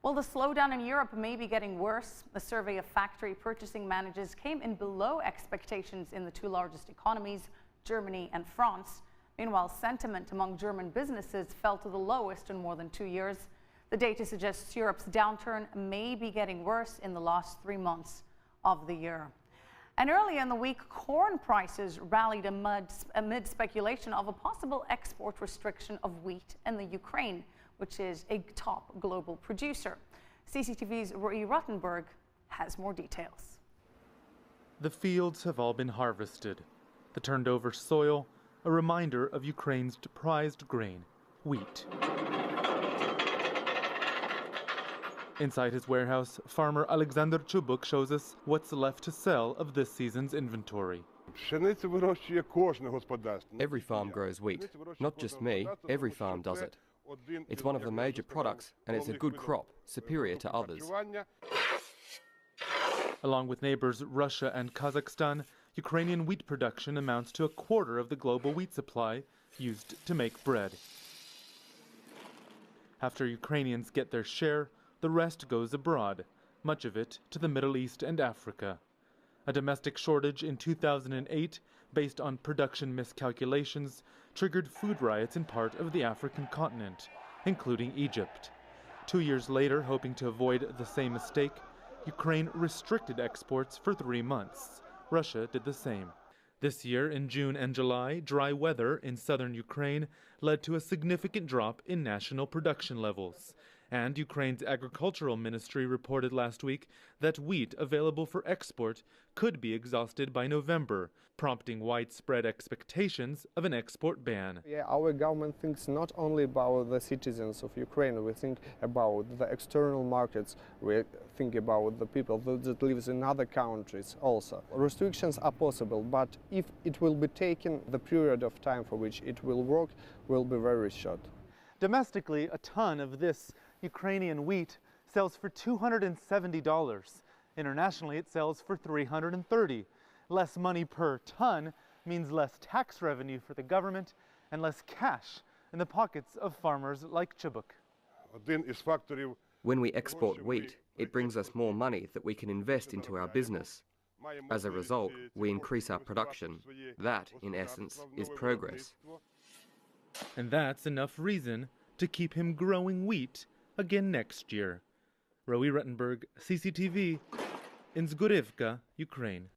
Well, the slowdown in Europe may be getting worse. A survey of factory purchasing managers came in below expectations in the two largest economies, Germany and France. Meanwhile, sentiment among German businesses fell to the lowest in more than 2 years. The data suggests Europe's downturn may be getting worse in the last 3 months of the year. And early in the week, corn prices rallied amid speculation of a possible export restriction of wheat in the Ukraine, which is a top global producer. CCTV's Roee Ruttenberg has more details. The fields have all been harvested. The turned over soil, a reminder of Ukraine's prized grain, wheat. Inside his warehouse, farmer Alexander Chubuk shows us what's left to sell of this season's inventory. Every farm grows wheat. Not just me, every farm does it. It's one of the major products, and it's a good crop, superior to others. Along with neighbors Russia and Kazakhstan, Ukrainian wheat production amounts to a quarter of the global wheat supply used to make bread. After Ukrainians get their share, the rest goes abroad, much of it to the Middle East and Africa. A domestic shortage in 2008, based on production miscalculations, triggered food riots in part of the African continent, including Egypt. 2 years later, hoping to avoid the same mistake, Ukraine restricted exports for 3 months. Russia did the same. This year, in June and July, dry weather in southern Ukraine led to a significant drop in national production levels. And Ukraine's agricultural ministry reported last week that wheat available for export could be exhausted by November, prompting widespread expectations of an export ban. Yeah, our government thinks not only about the citizens of Ukraine, we think about the external markets, we think about the people that live in other countries also. Restrictions are possible, but if it will be taken, the period of time for which it will work will be very short. Domestically, a ton of this Ukrainian wheat sells for $270. Internationally, it sells for $330. Less money per ton means less tax revenue for the government and less cash in the pockets of farmers like Chubuk. When we export wheat, it brings us more money that we can invest into our business. As a result, we increase our production. That, in essence, is progress. And that's enough reason to keep him growing wheat again next year. Roee Ruttenberg, CCTV, in Zgorivka, Ukraine.